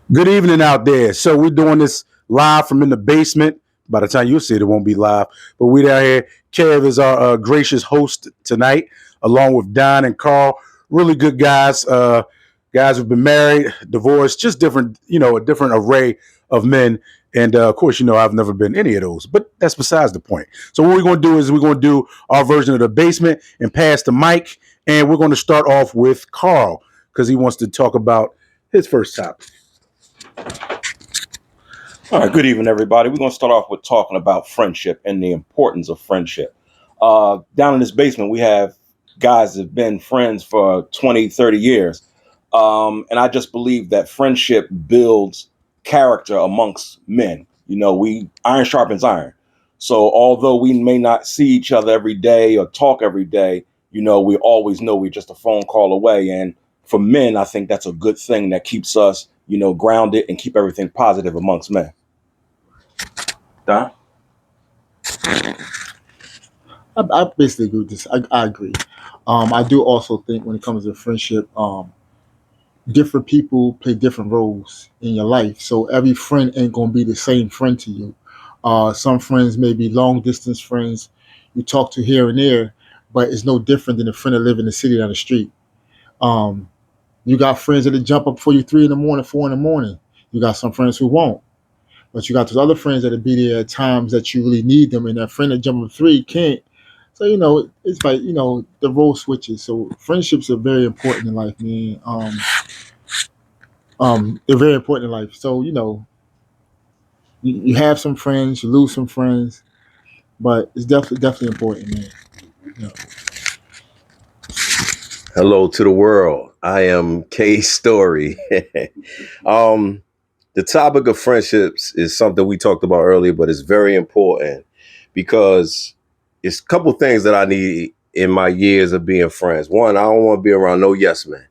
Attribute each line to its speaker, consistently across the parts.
Speaker 1: Good evening out there. So we're doing this live from in the basement. By the time you see it, it won't be live. But we down here. Kev is our gracious host tonight, along with Don and Carl. Really good guys. Guys who've been married, divorced, just different, a different array of men. And of course, I've never been any of those, but that's besides the point. So what we're going to do is we're going to do our version of the basement and pass the mic. And we're going to start off with Carl because he wants to talk about his first topic.
Speaker 2: All right, good evening, everybody. We're going to start off with talking about friendship and the importance of friendship. Down in this basement, we have guys that have been friends for 20, 30 years. And I just believe that friendship builds character amongst men. We iron sharpens iron. So although we may not see each other every day or talk every day, we always know we're just a phone call away. And for men, I think that's a good thing that keeps us, grounded and keep everything positive amongst men. Don?
Speaker 3: I basically agree with this. I agree. I do also think when it comes to friendship, different people play different roles in your life. So every friend ain't gonna be the same friend to you. Some friends may be long distance friends you talk to here and there, but it's no different than a friend that live in the city down the street. Um, you got friends that'll jump up for you 3 in the morning, 4 in the morning. You got some friends who won't. But you got those other friends that'll be there at times that you really need them, and that friend that jump up three can't. So it's like the role switches. So friendships are very important in life, man. They're very important in life. So you have some friends, you lose some friends, but it's definitely important, man. You know.
Speaker 4: Hello to the world. I am K Story. um, the topic of friendships is something we talked about earlier, but it's very important because it's a couple things that I need in my years of being friends. One, I don't want to be around no yes man.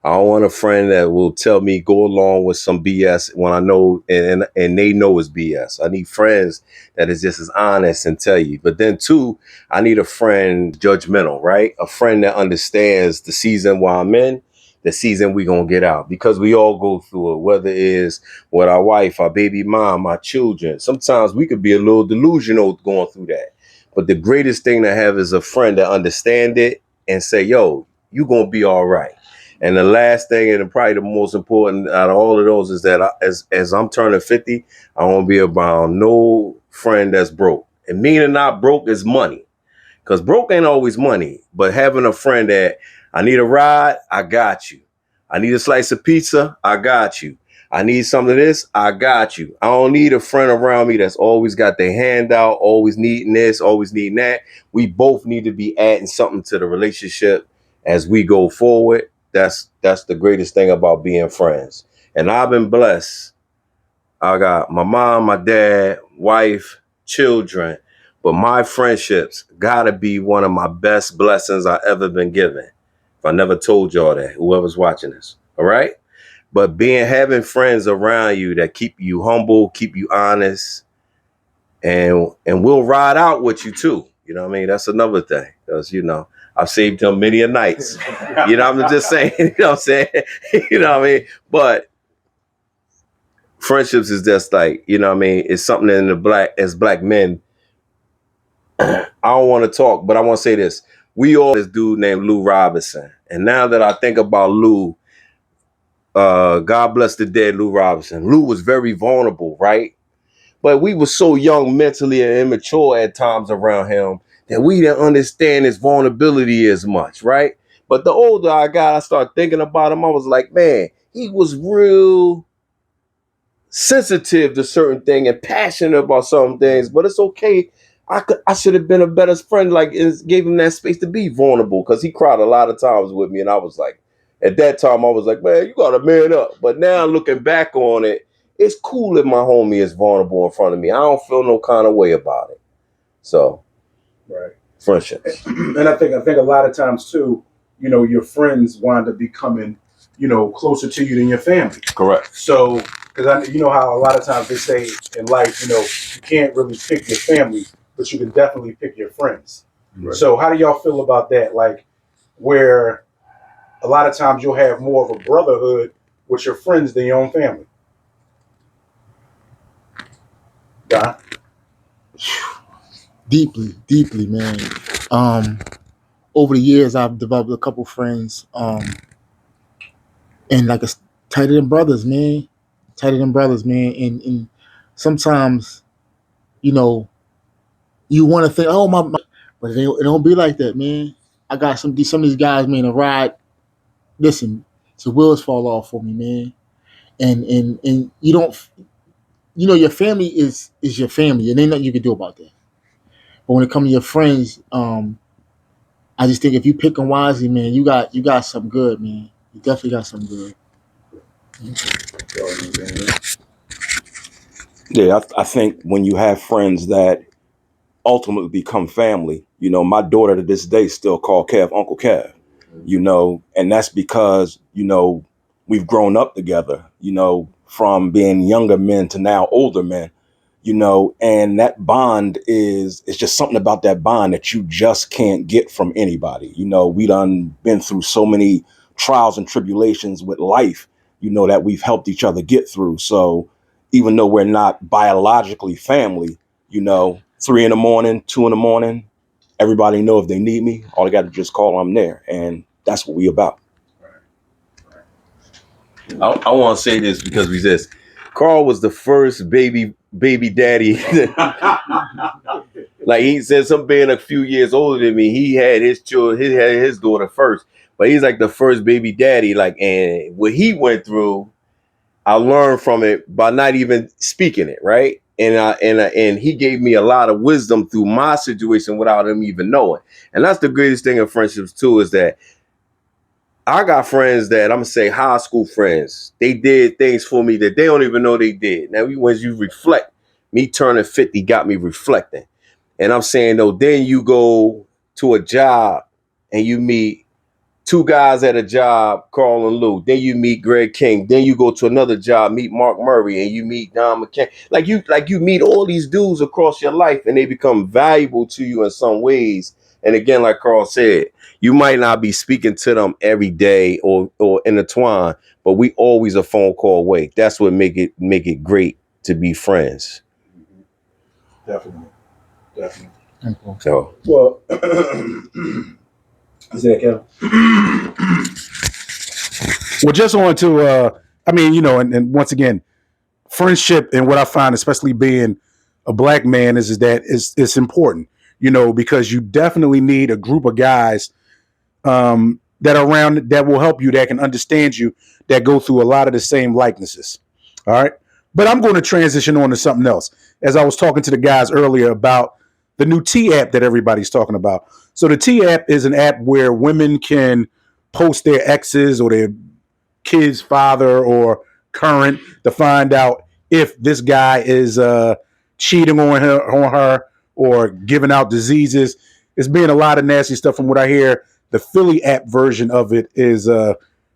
Speaker 4: I don't want a friend that will tell me go along with some BS when I know and they know it's BS. I need friends that is just as honest and tell you. But then two, I need a friend judgmental, right? A friend that understands the season while I'm in, the season we gonna get out. Because we all go through it, whether it is with our wife, our baby mom, our children. Sometimes we could be a little delusional going through that. But the greatest thing to have is a friend that understand it and say, yo, you gonna be all right. And the last thing, and probably the most important out of all of those, is that as I'm turning 50, I won't be around no friend that's broke. And meaning not broke is money, because broke ain't always money. But having a friend that I need a ride, I got you. I need a slice of pizza, I got you. I need some of this, I got you. I don't need a friend around me that's always got their hand out, always needing this, always needing that. We both need to be adding something to the relationship as we go forward. That's the greatest thing about being friends. And I've been blessed. I got my mom, my dad, wife, children, but my friendships gotta be one of my best blessings I ever been given. If I never told y'all that, whoever's watching this, all right? But having friends around you that keep you humble, keep you honest, and we'll ride out with you too. You know what I mean? That's another thing, because I've saved him many a nights. I'm just saying, you know what I'm saying? You know what I mean? But friendships is just like, what I mean? It's something in as black men. I don't want to talk, but I want to say this. We all this dude named Lou Robinson. And now that I think about Lou, God bless the dead Lou Robinson. Lou was very vulnerable, right? But we were so young mentally and immature at times around him that we didn't understand his vulnerability as much, right? But the older I got, I started thinking about him. I was like, man, he was real sensitive to certain things and passionate about certain things. But it's okay. I should have been a better friend, like gave him that space to be vulnerable, because he cried a lot of times with me. And I was like, at that time, I was like, man, you got to man up. But now looking back on it, it's cool if my homie is vulnerable in front of me. I don't feel no kind of way about it. So,
Speaker 1: Right.
Speaker 4: Friendships.
Speaker 1: And I think a lot of times too, your friends wind up becoming, closer to you than your family.
Speaker 4: Correct.
Speaker 1: So, because you know how a lot of times they say in life, you can't really pick your family, but you can definitely pick your friends. Right. So, how do y'all feel about that? Like, where a lot of times you'll have more of a brotherhood with your friends than your own family.
Speaker 3: deeply, man. Um, Over the years, I've developed a couple friends, and like it's tighter than brothers, man. Tighter than brothers, man. And sometimes, you know, you want to think, oh my, but it don't be like that, man. I got some of these guys, man, a ride. Listen, the wheels fall off for me, man. And you don't, your family is your family, and ain't nothing you can do about that. But when it comes to your friends, I just think if you pick them wisely, man, you got some good, man. You definitely got some good.
Speaker 2: Yeah, I think when you have friends that ultimately become family, my daughter to this day still call Kev Uncle Kev, and that's because, we've grown up together, from being younger men to now older men, and that bond it's just something about that bond that you just can't get from anybody. We done been through so many trials and tribulations with life, that we've helped each other get through. So even though we're not biologically family, 3 in the morning, 2 in the morning, everybody know if they need me, all they got to just call, I'm there. And that's what we about.
Speaker 4: I want to say this because Carl was the first baby daddy. Like he said, some being a few years older than me, he had his children, he had his daughter first, but he's like the first baby daddy. Like, and what he went through, I learned from it by not even speaking it, right? And he gave me a lot of wisdom through my situation without him even knowing. And that's the greatest thing in friendships too, is that I got friends that I'm gonna say high school friends. They did things for me that they don't even know they did. Now, when you reflect, me turning 50 got me reflecting. And I'm saying though, then you go to a job and you meet two guys at a job, Carl and Lou. Then you meet Greg King. Then you go to another job, meet Mark Murray, and you meet Don McCain. Like you meet all these dudes across your life, and they become valuable to you in some ways. And again, like Carl said, you might not be speaking to them every day or intertwine, but we always a phone call away. That's what make it great to be friends.
Speaker 1: Definitely.
Speaker 4: So
Speaker 1: Well, is that Kevin? Well, just on to, and once again, friendship and what I find, especially being a black man, is that it's important, because you definitely need a group of guys that are around that will help you, that can understand you, that go through a lot of the same likenesses. All right. But I'm going to transition on to something else. As I was talking to the guys earlier about the new T app that everybody's talking about. So the T app is an app where women can post their exes or their kid's father or current to find out if this guy is cheating on her or giving out diseases. It's been a lot of nasty stuff from what I hear. The Philly app version of it is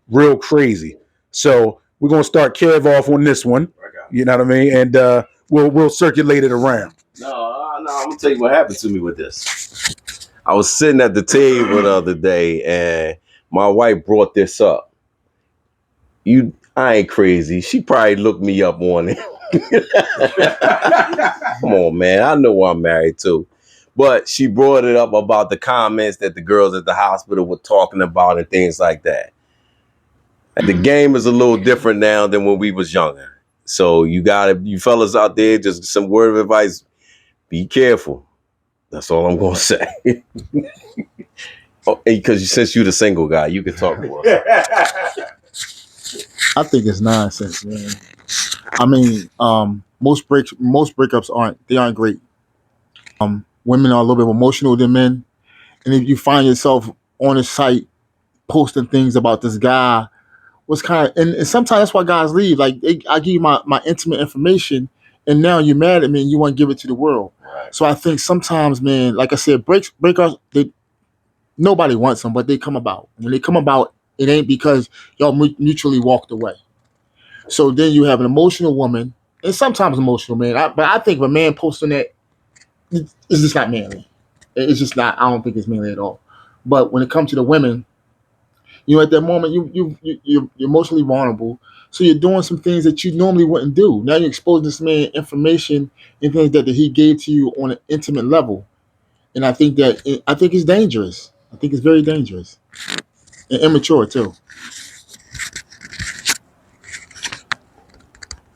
Speaker 1: real crazy. So we're gonna start Kev off on this one. You know what I mean? And we'll circulate it around.
Speaker 4: No, I'm gonna tell you what happened to me with this. I was sitting at the table the other day, and my wife brought this up. I ain't crazy. She probably looked me up on it. Come on, man. I know I'm married too. But she brought it up about the comments that the girls at the hospital were talking about and things like that. And the game is a little different now than when we was younger. So you fellas out there, just some word of advice, be careful. That's all I'm going to say. Because since you're the single guy, you can talk more.
Speaker 3: I think it's nonsense, man. I mean, most breakups aren't great. Women are a little bit more emotional than men, and if you find yourself on a site posting things about this guy, was kind of, and sometimes that's why guys leave. Like I give you my intimate information, and now you're mad at me and you want to give it to the world.
Speaker 4: Right.
Speaker 3: So I think sometimes, man, like I said, breakups, nobody wants them, but they come about. When they come about, it ain't because y'all mutually walked away. So then you have an emotional woman, and sometimes emotional man. But I think if a man posting that, it's just not manly. It's just not. I don't think it's manly at all. But when it comes to the women, at that moment you're emotionally vulnerable, so you're doing some things that you normally wouldn't do. Now you're exposing this man information and things that he gave to you on an intimate level, and I think it's dangerous. I think it's very dangerous and immature too.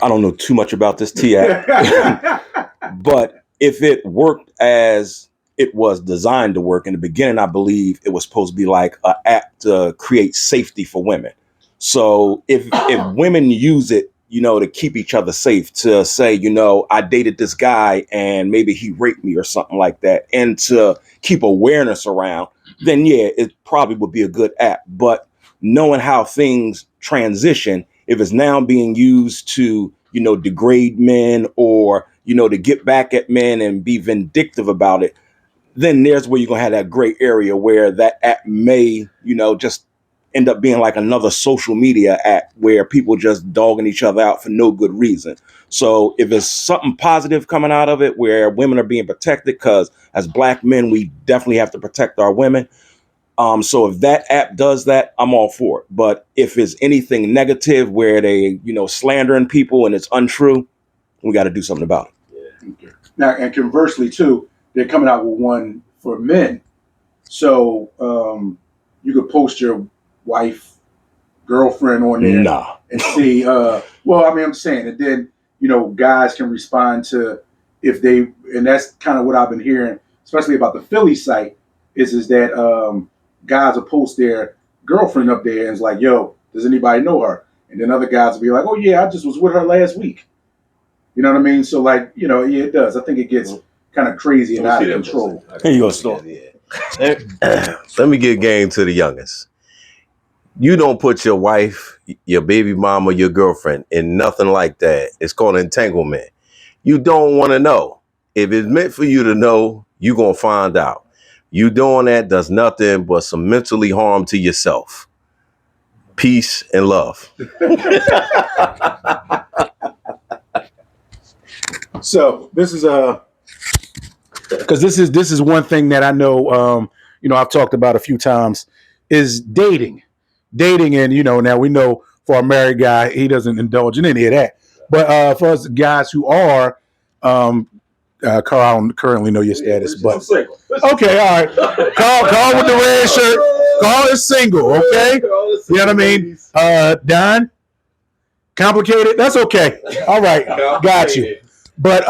Speaker 2: I don't know too much about this TAP, but if it worked as it was designed to work in the beginning, I believe it was supposed to be like an app to create safety for women. So if women use it, to keep each other safe, to say, I dated this guy and maybe he raped me or something like that, and to keep awareness around, then yeah, it probably would be a good app. But knowing how things transition, if it's now being used to, degrade men or, to get back at men and be vindictive about it, then there's where you're going to have that gray area where that app may, just end up being like another social media app where people just dogging each other out for no good reason. So if it's something positive coming out of it where women are being protected, because as Black men, we definitely have to protect our women. So if that app does that, I'm all for it. But if it's anything negative where they, slandering people and it's untrue, we got to do something about it.
Speaker 1: Okay. Now, and conversely too, they're coming out with one for men. So you could post your wife, girlfriend on there
Speaker 2: Nah.
Speaker 1: and see. I'm saying, and then guys can respond to if they, and that's kind of what I've been hearing, especially about the Philly site, is that guys will post their girlfriend up there and it's like, yo, does anybody know her? And then other guys will be like, oh yeah, I just was with her last week. You know what I mean? So like, yeah, it does. I think it gets kind of crazy and out of control.
Speaker 2: Here you go, Storm.
Speaker 4: Let me get game to the youngest. You don't put your wife, your baby mama, your girlfriend in nothing like that. It's called entanglement. You don't want to know. If it's meant for you to know, you're going to find out. You doing that does nothing but some mentally harm to yourself. Peace and love.
Speaker 1: So this is because this is one thing that I know, I've talked about a few times, is dating, and now we know for a married guy, he doesn't indulge in any of that. But for us guys who are, Carl, I don't currently know your status, but okay, all right, Carl with the red shirt, Carl is single, okay, you know what I mean? Don, complicated, that's okay, all right, got you. But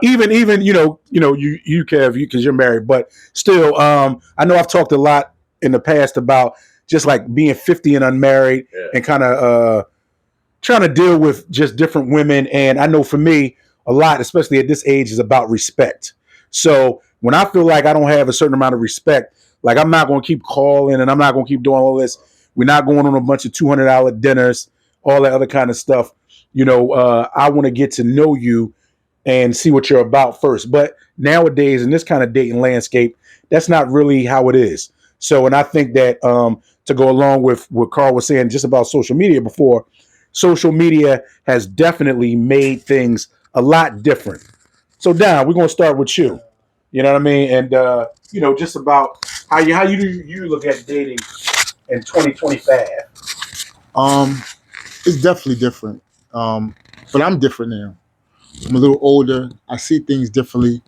Speaker 1: even you Kev, because you're married, but still, I know I've talked a lot in the past about just like being 50 and unmarried, and kind of trying to deal with just different women. And I know for me, a lot, especially at this age, is about respect. So when I feel like I don't have a certain amount of respect, like I'm not going to keep calling and I'm not going to keep doing all this. We're not going on a bunch of $200 dinners, all that other kind of stuff. I want to get to know you and see what you're about first. But nowadays, in this kind of dating landscape, that's not really how it is. So, and I think that to go along with what Carl was saying just about social media before, social media has definitely made things a lot different. So, Don, we're going to start with you. You know what I mean? And, just about how you look at dating in 2025.
Speaker 3: It's definitely different. But I'm different now. I'm a little older. I see things differently.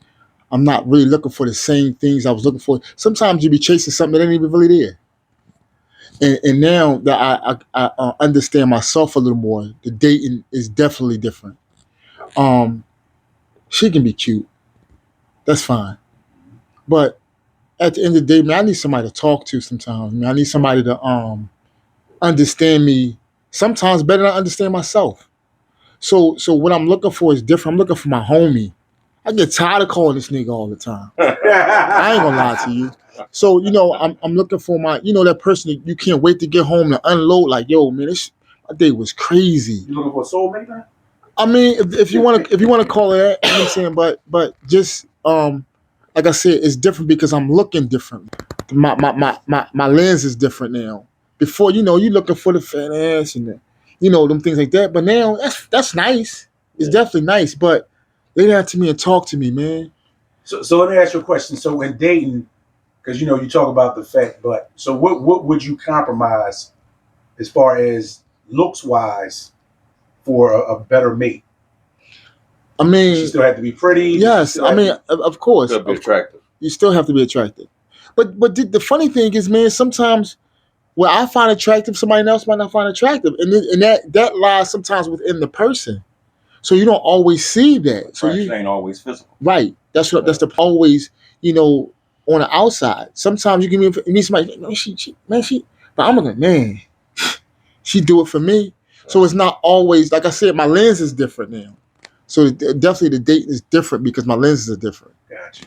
Speaker 3: I'm not really looking for the same things I was looking for. Sometimes you be chasing something that ain't even really there. And now that I understand myself a little more, the dating is definitely different. She can be cute. That's fine. But at the end of the day, man, I need somebody to talk to sometimes. Man, I need somebody to understand me sometimes better than I understand myself. So what I'm looking for is different. I'm looking for my homie. I get tired of calling this nigga all the time. I ain't gonna lie to you. So, I'm looking for my, that person that you can't wait to get home to unload. Like, yo, man, my day was crazy.
Speaker 1: You looking for a soulmate, man?
Speaker 3: I mean, if you want to call it that, you know what I'm saying, but just like I said, it's different because I'm looking different. My lens is different now. Before, you looking for the fat ass and them things like that. But now that's nice. It's definitely nice. But lay down to me and talk to me, man.
Speaker 1: So let me ask you a question. So in dating, because you talk about the fact, but so what would you compromise as far as looks wise for a better mate?
Speaker 3: I mean,
Speaker 1: She still had to be pretty.
Speaker 3: Yes, I mean, of course.
Speaker 4: Gotta be attractive.
Speaker 3: You still have to be attractive. But the funny thing is, man, sometimes what I find attractive, somebody else might not find attractive, and that lies sometimes within the person. So you don't always see that. So
Speaker 2: Attraction ain't always physical.
Speaker 3: right. That's the always, you know, on the outside. Sometimes you can meet somebody, man, she, but I'm like, man, she do it for me. So it's not always, like I said, my lens is different now. So definitely the date is different because my lenses are different.
Speaker 1: Gotcha.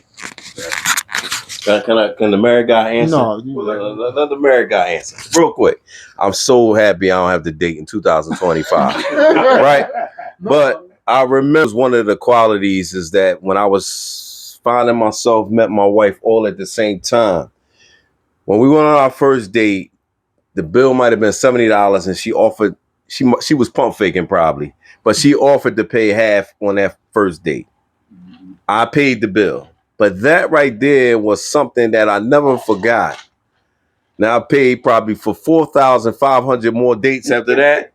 Speaker 4: Can the married guy answer?
Speaker 3: No,
Speaker 4: Let the married guy answer real quick. I'm so happy I don't have to date in 2025, right? But I remember one of the qualities is that when I was finding myself, met my wife all at the same time. When we went on our first date, the bill might have been $70, and she offered. She was pump faking probably, but she offered to pay half on that first date. I paid the bill. But that right there was something that I never forgot. Now I paid probably for 4,500 more dates after that.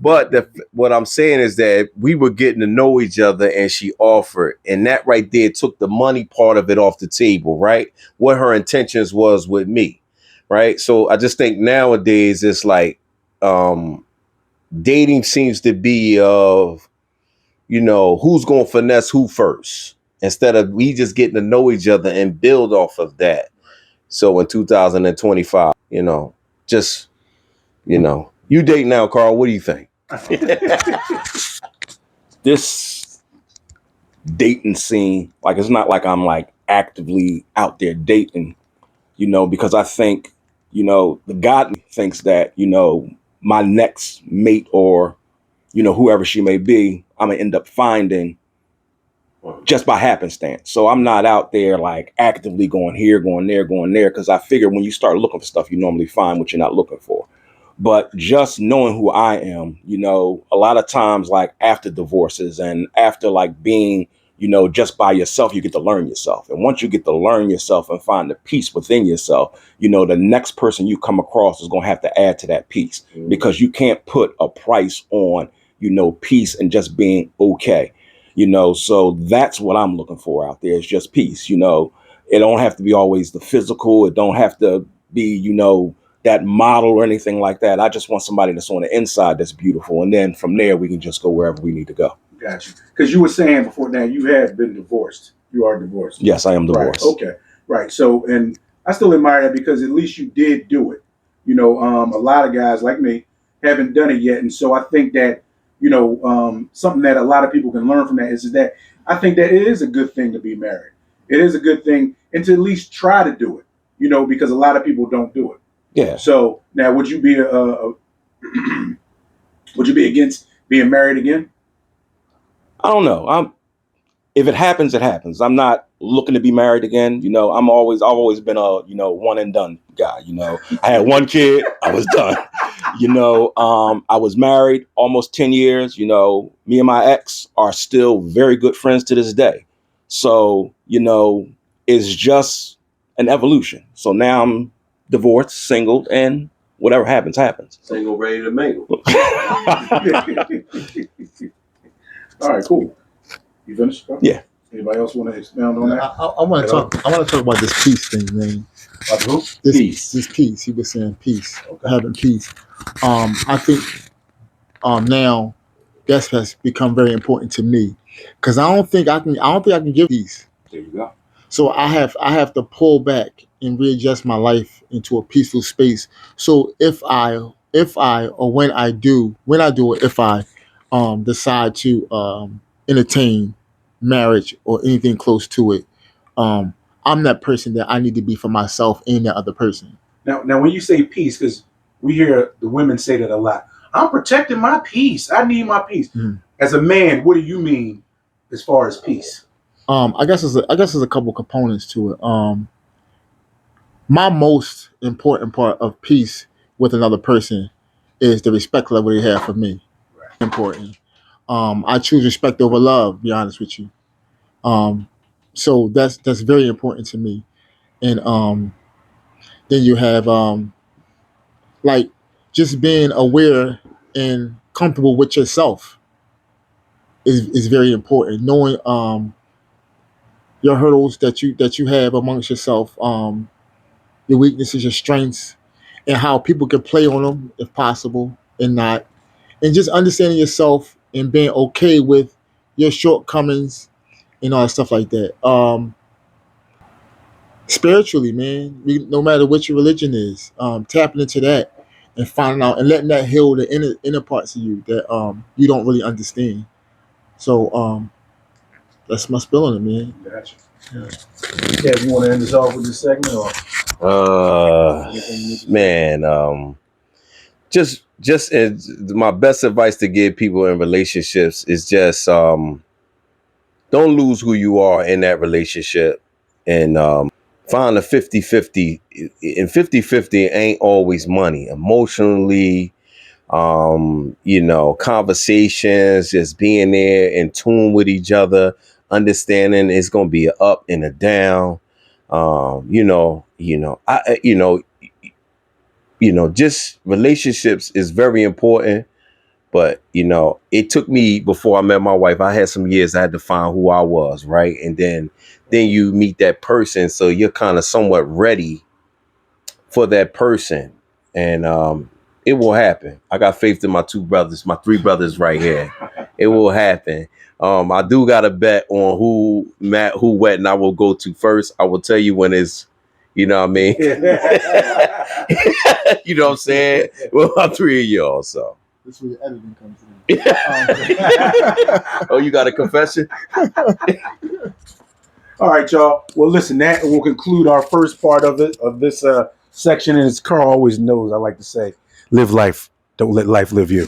Speaker 4: But what I'm saying is that we were getting to know each other and she offered. And that right there took the money part of it off the table, right? What her intentions was with me, right? So I just think nowadays it's like dating seems to be of, you know, who's going to finesse who first, instead of we just getting to know each other and build off of that. So in 2025, you know, just, you know, you date now, Carl. What do you think?
Speaker 2: This dating scene, like, it's not like I'm like actively out there dating, you know, because I think, you know, the God thinks that, you know, my next mate or, you know, whoever she may be, I'm gonna end up finding just by happenstance. So I'm not out there like actively going here, going there, because I figure when you start looking for stuff, you normally find what you're not looking for. But just knowing who I am, you know, a lot of times, like after divorces and after like being, you know, just by yourself, you get to learn yourself. And once you get to learn yourself and find the peace within yourself, you know, the next person you come across is going to have to add to that peace, because you can't put a price on, you know, peace and just being okay. You know, so that's what I'm looking for out there, is just peace. You know, it don't have to be always the physical. It don't have to be, you know, that model or anything like that. I just want somebody that's on the inside that's beautiful. And then from there, we can just go wherever we need to go.
Speaker 1: Gotcha. Because you were saying before now you have been divorced. You are divorced.
Speaker 2: Yes, I am divorced.
Speaker 1: Right. Okay. Right. So, and I still admire that because at least you did do it. You know, a lot of guys like me haven't done it yet. And so I think that, you know, something that a lot of people can learn from that is that I think that it is a good thing to be married. It is a good thing, and to at least try to do it, you know, because a lot of people don't do it.
Speaker 2: Yeah.
Speaker 1: So now, would you be would you be against being married again?
Speaker 2: I don't know. If it happens, it happens. I'm not looking to be married again. You know, I've always been a, you know, one and done guy. You know, I had one kid, I was done. You know, I was married almost 10 years. You know, me and my ex are still very good friends to this day. So, you know, it's just an evolution. So now I'm divorced, single, and whatever happens, happens.
Speaker 4: Single, ready to mingle.
Speaker 1: All right, cool. You finished?
Speaker 2: Yeah.
Speaker 1: Anybody else want to expound on that?
Speaker 3: I want to talk. I want to talk about this peace thing, man.
Speaker 1: About who?
Speaker 2: Peace.
Speaker 3: This peace. He was saying peace,
Speaker 1: Okay.
Speaker 3: having peace. I think now that has become very important to me, because I don't think I can give peace.
Speaker 2: There you go.
Speaker 3: So I have to pull back and readjust my life into a peaceful space. So if I or when I do it, if I decide to entertain marriage or anything close to it, I'm that person that I need to be for myself and that other person.
Speaker 1: Now, when you say peace, because we hear the women say that a lot. I'm protecting my peace. I need my peace.
Speaker 3: Mhm.
Speaker 1: As a man, what do you mean as far as peace?
Speaker 3: I guess there's a couple components to it. My most important part of peace with another person is the respect level they have for me. Important. I choose respect over love. To be honest with you. So that's very important to me. And then you have like just being aware and comfortable with yourself is very important. Knowing your hurdles that you have amongst yourself, your weaknesses, your strengths, and how people can play on them if possible and not, and just understanding yourself and being okay with your shortcomings and all that stuff like that. Spiritually, man, no matter what your religion is, tapping into that and finding out and letting that heal the inner parts of you that you don't really understand. So that's my spill on it, man.
Speaker 1: Gotcha. Yeah, you want to end this off with this segment, or
Speaker 4: Man, just my best advice to give people in relationships is just don't lose who you are in that relationship, and find a 50-50. And 50-50 ain't always money. Emotionally, conversations, just being there in tune with each other, understanding it's gonna be an up and a down. Just relationships is very important. But it took me, before I met my wife, I had some years I had to find who I was, right? And then you meet that person, so you're kind of somewhat ready for that person, and it will happen. I got faith in my my three brothers right here. It will happen. I do got a bet on who wet, and I will go to first. I will tell you when it's, you know what I mean? You know what I'm saying? Well, I'm three of y'all, so.
Speaker 3: That's where the editing comes in.
Speaker 4: Oh, you got a confession?
Speaker 1: all right, y'all. Well, listen, that will conclude our first part of this section. And as Carl always knows, I like to say, live life. Don't let life live you.